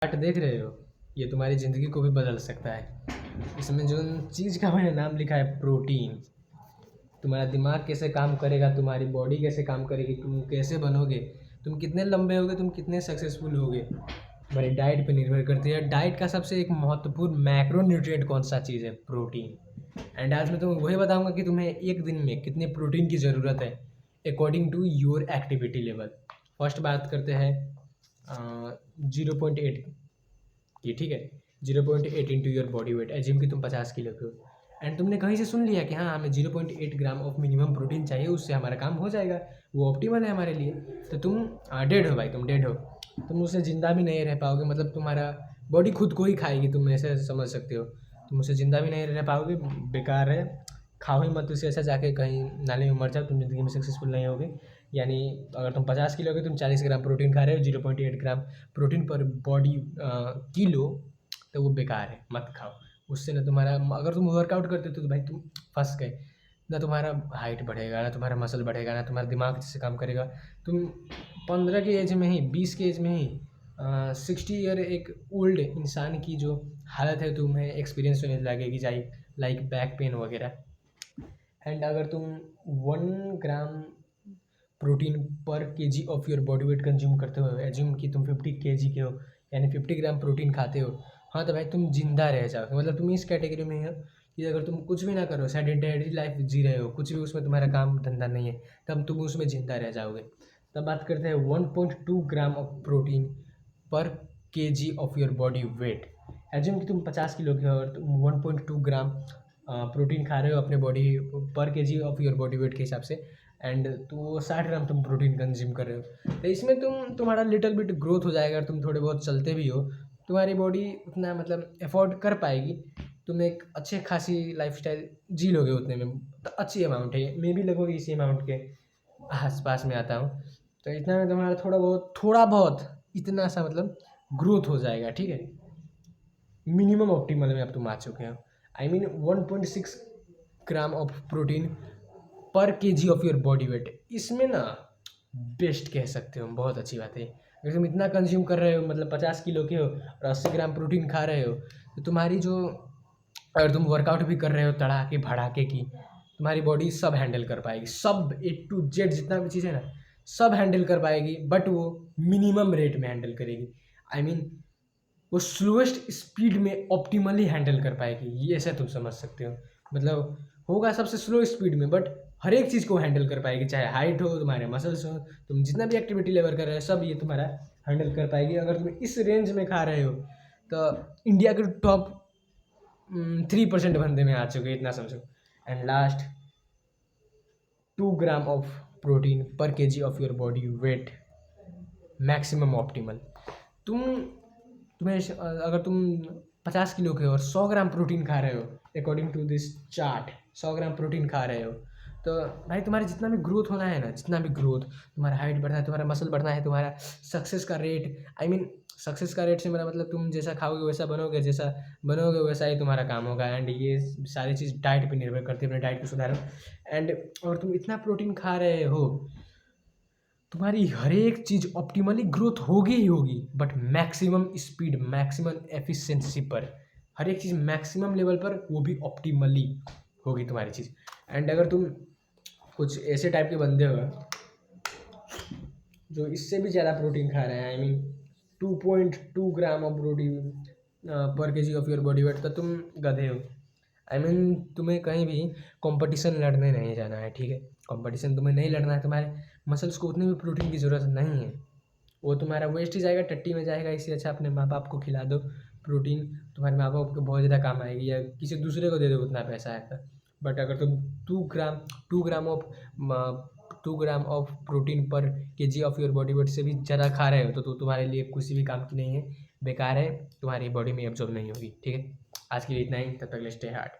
Chart देख रहे हो, ये तुम्हारी ज़िंदगी को भी बदल सकता है। इसमें जो चीज़ का मैंने नाम लिखा है प्रोटीन, तुम्हारा दिमाग कैसे काम करेगा, तुम्हारी बॉडी कैसे काम करेगी, तुम कैसे बनोगे, तुम कितने लंबे होगे, तुम कितने सक्सेसफुल होगे, तुम्हारी डाइट पे निर्भर करती है। डाइट का सबसे एक महत्वपूर्ण मैक्रो न्यूट्रिएंट कौन सा चीज़ है? प्रोटीन। एंड आज मैं तुम्हें वही बताऊंगा कि तुम्हें एक दिन में कितने प्रोटीन की ज़रूरत है according to your activity level. First बात करते हैं 0.8 की, ठीक है। 0.8 into your body weight, assume कि तुम 50 किलो के हो एंड तुमने कहीं से सुन लिया कि हाँ हमें 0.8 ग्राम ऑफ मिनिमम प्रोटीन चाहिए, उससे हमारा काम हो जाएगा, वो ऑप्टिमल है हमारे लिए। तो तुम डेड हो भाई, तुम डेड हो। तुम उससे ज़िंदा भी नहीं रह पाओगे, मतलब तुम्हारा बॉडी खुद को ही खाएगी, तुम ऐसे समझ सकते हो। तुम उससे ज़िंदा भी नहीं रह पाओगे, बेकार है, खाओ ही मत उसे। ऐसा जाके कहीं नाले में मर जाओ, तुम ज़िंदगी में सक्सेसफुल नहीं होगे। यानी अगर तुम 50 किलो के, तुम 40 ग्राम प्रोटीन खा रहे हो, 0.8 ग्राम प्रोटीन पर बॉडी किलो, तो वो बेकार है, मत खाओ। उससे ना तुम्हारा, अगर तुम वर्कआउट करते हो तो भाई तुम फंस गए। ना तुम्हारा हाइट बढ़ेगा, ना तुम्हारा मसल बढ़ेगा, ना तुम्हारा दिमाग अच्छे से काम करेगा। तुम 15 की एज में ही, 20 की एज में ही 60 ईयर एक ओल्ड इंसान की जो हालत है तुम्हें एक्सपीरियंस होने लगेगी, लाइक बैक पेन वगैरह। एंड अगर तुम 1 gram protein per KG of your body wait consume करते हो, एज्यूम कि तुम 50 केजी के हो, यानी 50 ग्राम प्रोटीन खाते हो, हाँ तो भाई तुम जिंदा रह जाओगे। मतलब तुम इस कैटेगरी में हो कि अगर तुम कुछ भी ना करो, सेडेंटरी लाइफ जी रहे हो, कुछ भी उसमें तुम्हारा काम धंधा नहीं है, तब तुम उसमें जिंदा रह जाओगे। तब बात करते हैं 1.2 ग्राम of protein per KG of your body weight. Assume कि तुम 50 किलो के हो और तुम 1.2 ग्राम प्रोटीन खा रहे हो अपने बॉडी पर KG of your body wait के हिसाब से, एंड तो 60 ग्राम तुम प्रोटीन कंज्यूम कर रहे हो। तो इसमें तुम्हारा लिटिल बिट ग्रोथ हो जाएगा। अगर तुम थोड़े बहुत चलते भी हो, तुम्हारी बॉडी उतना मतलब अफोर्ड कर पाएगी, तुम एक अच्छे खासी लाइफस्टाइल जी लोगे उतने में। तो अच्छी अमाउंट है, मैं भी लगभग इसी अमाउंट के आसपास में आता हूँ। तो इतना में तुम्हारा थोड़ा बहुत इतना सा मतलब ग्रोथ हो जाएगा, ठीक है। मिनिमम ऑप्टिमल में अब तुम आ चुके हो। I mean 1.6 gram of protein per KG of your body weight. इसमें ना बेस्ट कह सकते हो, बहुत अच्छी बात है। अगर तुम इतना कंज्यूम कर रहे हो, मतलब 50 किलो के हो और 80 ग्राम प्रोटीन खा रहे हो, तो तुम्हारी जो, अगर तुम वर्कआउट भी कर रहे हो तड़ाके भड़ाके की, तुम्हारी बॉडी सब हैंडल कर पाएगी, सब A to Z जितना भी चीज़ है ना, सब हैंडल कर पाएगी, बट वो मिनिमम रेट में हैंडल करेगी। आई मीन वो स्लोएस्ट स्पीड में ऑप्टिमली हैंडल कर पाएगी, ये ऐसा तुम समझ सकते हो। मतलब होगा सबसे स्लो स्पीड में, बट हर एक चीज़ को हैंडल कर पाएगी, चाहे हाइट हो, तुम्हारे मसल्स हो, तुम जितना भी एक्टिविटी लेवल कर रहे हो, सब ये तुम्हारा हैंडल कर पाएगी। अगर तुम इस रेंज में खा रहे हो तो इंडिया के टॉप 3% बंदे में आ चुके, इतना समझो। And last, 2 gram of protein per KG of your body weight, maximum optimal. तुम तुम्हें अगर तुम 50 किलो के हो और 100 ग्राम प्रोटीन खा रहे हो, according to this chart 100 gram protein खा रहे हो, तो भाई तुम्हारे जितना भी ग्रोथ होना है ना, जितना भी ग्रोथ, तुम्हारा हाइट बढ़ना है, तुम्हारा मसल बढ़ना है, तुम्हारा सक्सेस का रेट, आई मीन सक्सेस का रेट से मेरा मतलब तुम जैसा खाओगे वैसा बनोगे, जैसा बनोगे वैसा ही तुम्हारा काम होगा। एंड ये सारी चीज़ डाइट पे निर्भर करती है, अपने डाइट को सुधारो। एंड अगर तुम इतना प्रोटीन खा रहे हो, तुम्हारी हर एक चीज़ ऑप्टिमली ग्रोथ होगी ही होगी, but maximum speed, maximum efficiency पर, हर एक चीज़ मैक्सिमम लेवल पर, वो भी ऑप्टिमली होगी तुम्हारी चीज़। एंड अगर तुम कुछ ऐसे टाइप के बंदे हो जो इससे भी ज़्यादा प्रोटीन खा रहे हैं, I mean 2.2 gram of protein per KG of your body weight, तो तुम गधे हो। आई मीन तुम्हें कहीं भी कंपटीशन लड़ने नहीं जाना है, ठीक है। कंपटीशन तुम्हें नहीं लड़ना है, तुम्हारे मसल्स को उतनी भी प्रोटीन की ज़रूरत नहीं है, वो तुम्हारा वेस्ट ही जाएगा, टट्टी में जाएगा। इससे अच्छा अपने माँ बाप को खिला दो प्रोटीन, तुम्हारे माँ बाप को बहुत ज़्यादा काम आएगी, या किसी दूसरे को दे दो उतना पैसा है तो। बट अगर तुम 2 gram of 2 gram of protein per KG of your body weight से भी ज़्यादा खा रहे हो, तो तुम्हारे लिए किसी भी काम की नहीं है, बेकार है, तुम्हारी बॉडी में एब्जॉर्ब नहीं होगी, ठीक है। आज के लिए इतना ही, तब तक स्टे हार्ड।